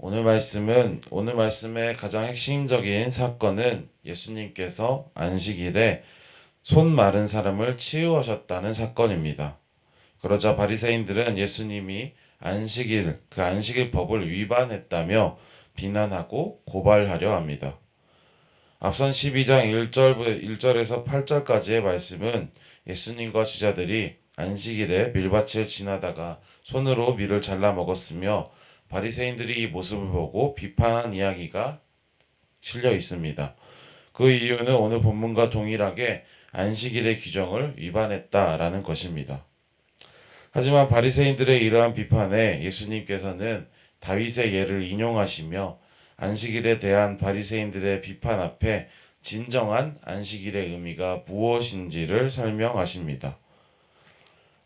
오늘 말씀의 가장 핵심적인 사건은 예수님께서 안식일에 손 마른 사람을 치유하셨다는 사건입니다. 그러자 바리새인들은 예수님이 그 안식일 법을 위반했다며 비난하고 고발하려 합니다. 앞선 12장 1절에서 8절까지의 말씀은 예수님과 제자들이 안식일에 밀밭을 지나다가 손으로 밀을 잘라 먹었으며 바리새인들이 이 모습을 보고 비판한 이야기가 실려 있습니다. 그 이유는 오늘 본문과 동일하게 안식일의 규정을 위반했다라는 것입니다. 하지만 바리새인들의 이러한 비판에 예수님께서는 다윗의 예를 인용하시며 안식일에 대한 바리새인들의 비판 앞에 진정한 안식일의 의미가 무엇인지를 설명하십니다.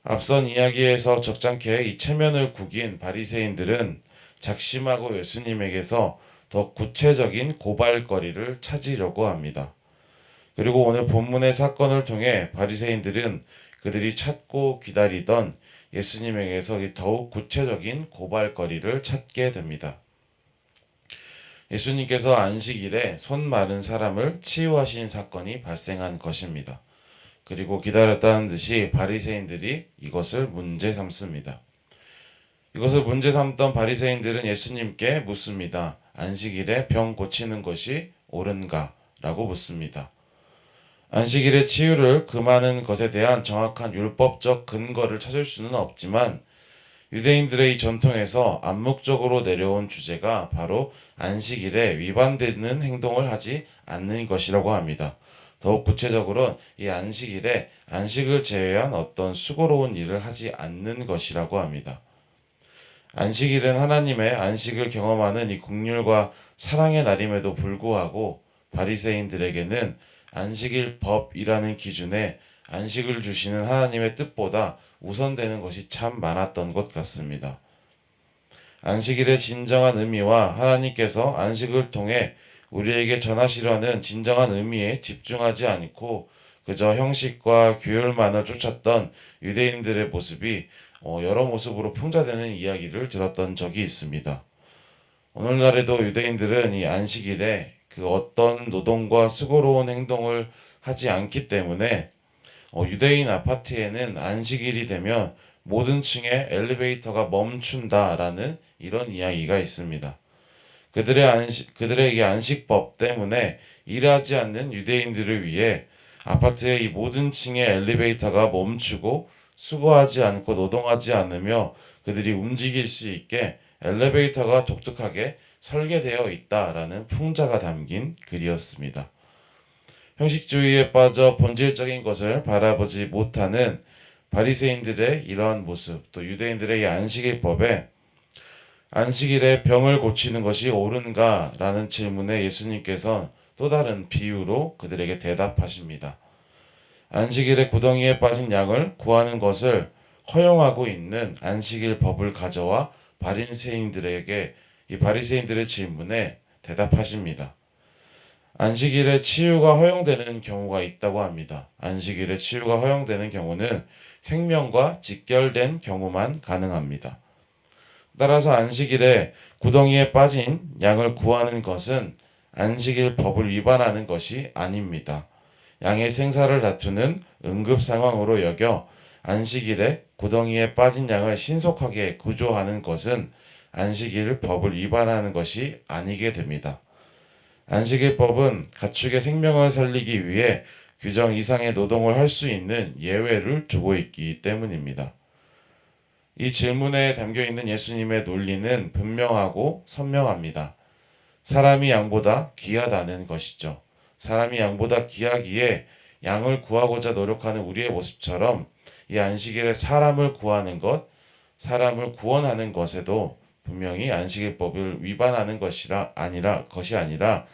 앞선 이야기에서 적잖게 이 체면을 구긴 바리새인들은 작심하고 예수님에게서 더 구체적인 고발거리를 찾으려고 합니다. 그리고 오늘 본문의 사건을 통해 바리새인들은 그들이 찾고 기다리던 예수님에게서 더욱 구체적인 고발거리를 찾게 됩니다. 예수님께서 안식일에 손 마른 사람을 치유하신 사건이 발생한 것입니다. 그리고 기다렸다는 듯이 바리새인들이 이것을 문제 삼습니다. 이것을 문제 삼던 바리새인들은 예수님께 묻습니다. 안식일에 병 고치는 것이 옳은가? 라고 묻습니다. 안식일의 치유를 금하는 것에 대한 정확한 율법적 근거를 찾을 수는 없지만 유대인들의 이 전통에서 암묵적으로 내려온 주제가 바로 안식일에 위반되는 행동을 하지 않는 것이라고 합니다. 더욱 구체적으로 이 안식일에 안식을 제외한 어떤 수고로운 일을 하지 않는 것이라고 합니다. 안식일은 하나님의 안식을 경험하는 이 긍휼과 사랑의 날임에도 불구하고 바리새인들에게는 안식일 법이라는 기준에 안식을 주시는 하나님의 뜻보다 우선되는 것이 참 많았던 것 같습니다. 안식일의 진정한 의미와 하나님께서 안식을 통해 우리에게 전하시려는 진정한 의미에 집중하지 않고 그저 형식과 규율만을 쫓았던 유대인들의 모습이 여러 모습으로 풍자되는 이야기를 들었던 적이 있습니다. 오늘날에도 유대인들은 이 안식일에 그 어떤 노동과 수고로운 행동을 하지 않기 때문에 유대인 아파트에는 안식일이 되면 모든 층에 엘리베이터가 멈춘다라는 이런 이야기가 있습니다. 그들의 이 안식법 때문에 일하지 않는 유대인들을 위해 아파트의 이 모든 층의 엘리베이터가 멈추고 수고하지 않고 노동하지 않으며 그들이 움직일 수 있게 엘리베이터가 독특하게 설계되어 있다라는 풍자가 담긴 글이었습니다. 형식주의에 빠져 본질적인 것을 바라보지 못하는 바리새인들의 이러한 모습, 또 유대인들의 이 안식일법에 안식일에 병을 고치는 것이 옳은가? 라는 질문에 예수님께서 또 다른 비유로 그들에게 대답하십니다. 안식일에 구덩이에 빠진 양을 구하는 것을 허용하고 있는 안식일 법을 가져와 이 바리새인들의 질문에 대답하십니다. 안식일에 치유가 허용되는 경우가 있다고 합니다. 안식일에 치유가 허용되는 경우는 생명과 직결된 경우만 가능합니다. 따라서 안식일에 구덩이에 빠진 양을 구하는 것은 안식일 법을 위반하는 것이 아닙니다. 양의 생사를 다투는 응급 상황으로 여겨 안식일에 구덩이에 빠진 양을 신속하게 구조하는 것은 안식일 법을 위반하는 것이 아니게 됩니다. 안식일법은 가축의 생명을 살리기 위해 규정 이상의 노동을 할 수 있는 예외를 두고 있기 때문입니다. 이 질문에 담겨있는 예수님의 논리는 분명하고 선명합니다. 사람이 양보다 귀하다는 것이죠. 사람이 양보다 귀하기에 양을 구하고자 노력하는 우리의 모습처럼 이 안식일에 사람을 구하는 것, 사람을 구원하는 것에도 분명히 안식일법을 위반하는 것이 아니라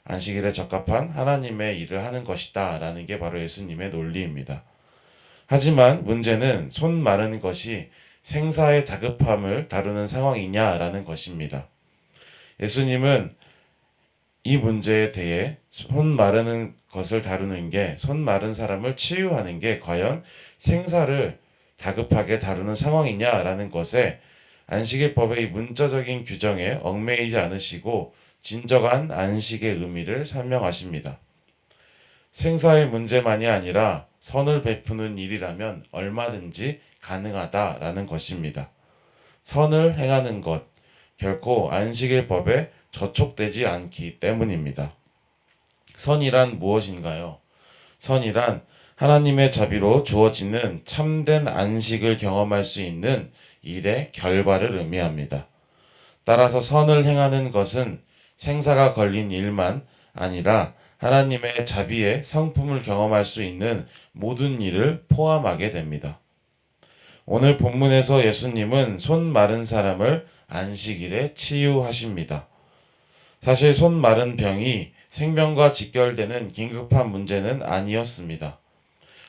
안식일에 적합한 하나님의 일을 하는 것이다 라는 게 바로 예수님의 논리입니다. 하지만 문제는 손 마르는 것이 생사의 다급함을 다루는 상황이냐라는 것입니다. 예수님은 이 문제에 대해 손 마르는 것을 다루는 게, 손 마른 사람을 치유하는 게 과연 생사를 다급하게 다루는 상황이냐라는 것에 안식일법의 문자적인 규정에 얽매이지 않으시고 진정한 안식의 의미를 설명하십니다. 생사의 문제만이 아니라 선을 베푸는 일이라면 얼마든지 가능하다라는 것입니다. 선을 행하는 것, 결코 안식일법에 저촉되지 않기 때문입니다. 선이란 무엇인가요? 선이란 하나님의 자비로 주어지는 참된 안식을 경험할 수 있는 일의 결과를 의미합니다. 따라서 선을 행하는 것은 생사가 걸린 일만 아니라 하나님의 자비의 성품을 경험할 수 있는 모든 일을 포함하게 됩니다. 오늘 본문에서 예수님은 손 마른 사람을 안식일에 치유하십니다. 사실 손 마른 병이 생명과 직결되는 긴급한 문제는 아니었습니다.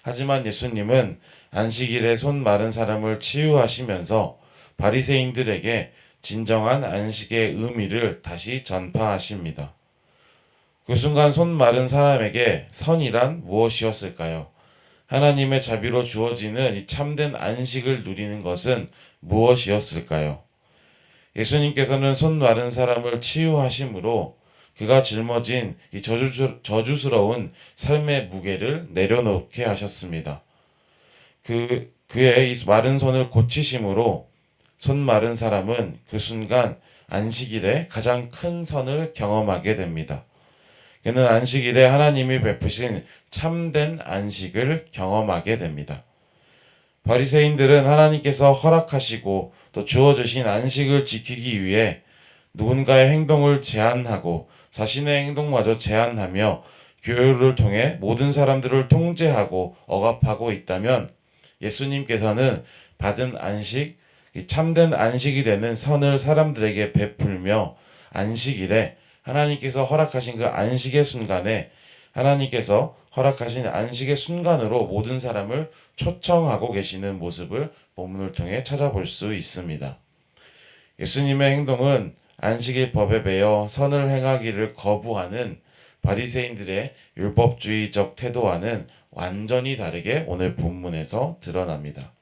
하지만 예수님은 안식일에 손 마른 사람을 치유하시면서 바리새인들에게 진정한 안식의 의미를 다시 전파하십니다. 그 순간 손 마른 사람에게 선이란 무엇이었을까요? 하나님의 자비로 주어지는 이 참된 안식을 누리는 것은 무엇이었을까요? 예수님께서는 손 마른 사람을 치유하심으로 그가 짊어진 이 저주스러운 삶의 무게를 내려놓게 하셨습니다. 그의 이 마른 손을 고치심으로 손 마른 사람은 그 순간 안식일에 가장 큰 선을 경험하게 됩니다. 그는 안식일에 하나님이 베푸신 참된 안식을 경험하게 됩니다. 바리새인들은 하나님께서 허락하시고 또 주어주신 안식을 지키기 위해 누군가의 행동을 제한하고 자신의 행동마저 제한하며 교회를 통해 모든 사람들을 통제하고 억압하고 있다면 예수님께서는 받은 안식, 참된 안식이 되는 선을 사람들에게 베풀며 안식일에 하나님께서 허락하신 그 안식의 순간에 하나님께서 허락하신 안식의 순간으로 모든 사람을 초청하고 계시는 모습을 본문을 통해 찾아볼 수 있습니다. 예수님의 행동은 안식일 법에 매여 선을 행하기를 거부하는 바리새인들의 율법주의적 태도와는 완전히 다르게 오늘 본문에서 드러납니다.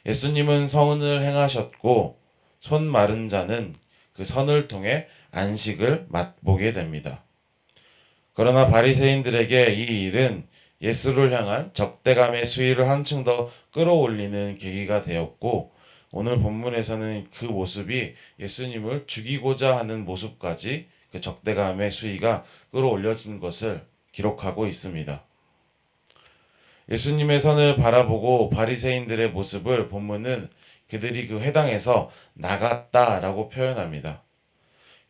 예수님은 선을 행하셨고 손 마른 자는 그 선을 통해 안식을 맛보게 됩니다. 그러나 바리새인들에게 이 일은 예수를 향한 적대감의 수위를 한층 더 끌어올리는 계기가 되었고 오늘 본문에서는 그 모습이 예수님을 죽이고자 하는 모습까지 그 적대감의 수위가 끌어올려진 것을 기록하고 있습니다. 예수님의 선을 바라보고 바리새인들의 모습을 본문은 그들이 그 회당에서 나갔다라고 표현합니다.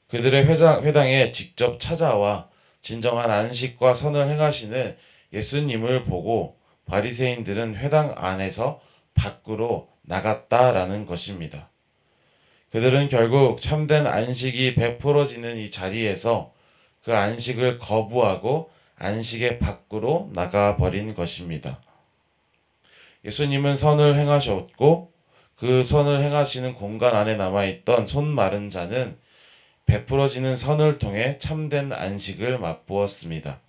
그들의 회당에 직접 찾아와 진정한 안식과 선을 행하시는 예수님을 보고 바리새인들은 회당 안에서 밖으로 나갔다라는 것입니다. 그들은 결국 참된 안식이 베풀어지는 이 자리에서 그 안식을 거부하고 안식의 밖으로 나가버린 것입니다. 예수님은 선을 행하셨고 그 선을 행하시는 공간 안에 남아있던 손 마른 자는 베풀어지는 선을 통해 참된 안식을 맛보았습니다.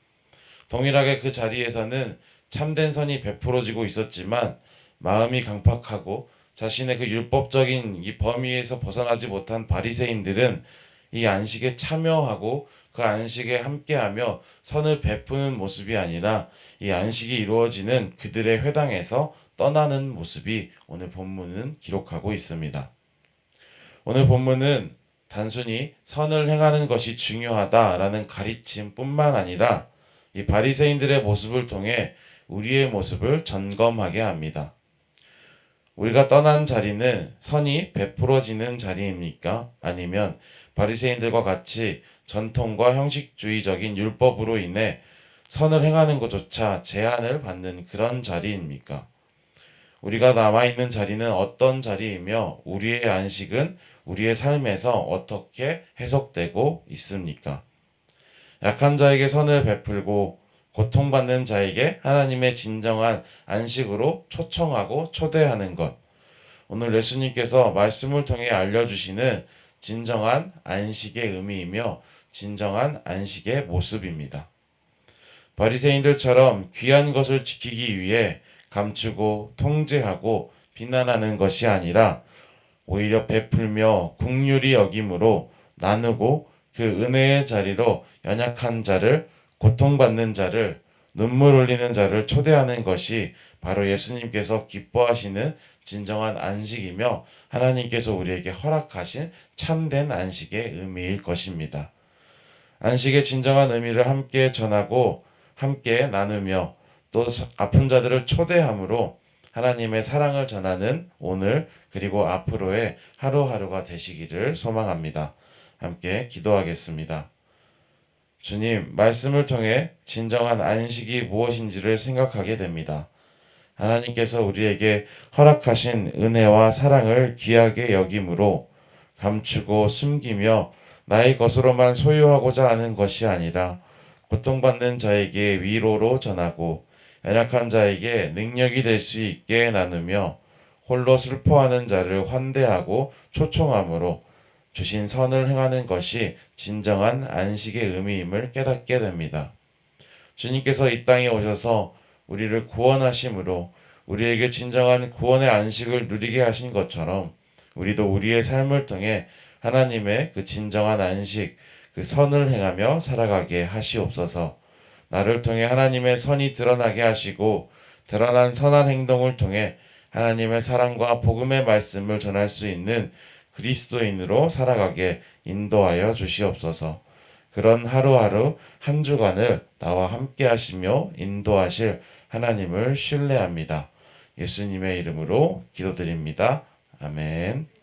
동일하게 그 자리에서는 참된 선이 베풀어지고 있었지만 마음이 강팍하고 자신의 그 율법적인 이 범위에서 벗어나지 못한 바리새인들은 이 안식에 참여하고 그 안식에 함께하며 선을 베푸는 모습이 아니라 이 안식이 이루어지는 그들의 회당에서 떠나는 모습이 오늘 본문은 기록하고 있습니다. 오늘 본문은 단순히 선을 행하는 것이 중요하다라는 가르침뿐만 아니라 이 바리새인들의 모습을 통해 우리의 모습을 점검하게 합니다. 우리가 떠난 자리는 선이 베풀어지는 자리입니까? 아니면 바리새인들과 같이 전통과 형식주의적인 율법으로 인해 선을 행하는 것조차 제한을 받는 그런 자리입니까? 우리가 남아있는 자리는 어떤 자리이며 우리의 안식은 우리의 삶에서 어떻게 해석되고 있습니까? 약한 자에게 선을 베풀고 고통받는 자에게 하나님의 진정한 안식으로 초청하고 초대하는 것. 오늘 예수님께서 말씀을 통해 알려주시는 진정한 안식의 의미이며 진정한 안식의 모습입니다. 바리새인들처럼 귀한 것을 지키기 위해 감추고 통제하고 비난하는 것이 아니라 오히려 베풀며 긍휼히 여김으로 나누고 그 은혜의 자리로 연약한 자를, 고통받는 자를, 눈물 흘리는 자를 초대하는 것이 바로 예수님께서 기뻐하시는 진정한 안식이며 하나님께서 우리에게 허락하신 참된 안식의 의미일 것입니다. 안식의 진정한 의미를 함께 전하고 함께 나누며 또 아픈 자들을 초대함으로 하나님의 사랑을 전하는 오늘 그리고 앞으로의 하루하루가 되시기를 소망합니다. 함께 기도하겠습니다. 주님, 말씀을 통해 진정한 안식이 무엇인지를 생각하게 됩니다. 하나님께서 우리에게 허락하신 은혜와 사랑을 귀하게 여김으로 감추고 숨기며 나의 것으로만 소유하고자 하는 것이 아니라 고통받는 자에게 위로로 전하고 연약한 자에게 능력이 될 수 있게 나누며 홀로 슬퍼하는 자를 환대하고 초청함으로 주신 선을 행하는 것이 진정한 안식의 의미임을 깨닫게 됩니다. 주님께서 이 땅에 오셔서 우리를 구원하심으로 우리에게 진정한 구원의 안식을 누리게 하신 것처럼 우리도 우리의 삶을 통해 하나님의 그 진정한 안식, 그 선을 행하며 살아가게 하시옵소서. 나를 통해 하나님의 선이 드러나게 하시고 드러난 선한 행동을 통해 하나님의 사랑과 복음의 말씀을 전할 수 있는 그리스도인으로 살아가게 인도하여 주시옵소서. 그런 하루하루 한 주간을 나와 함께 하시며 인도하실 하나님을 신뢰합니다. 예수님의 이름으로 기도드립니다. 아멘.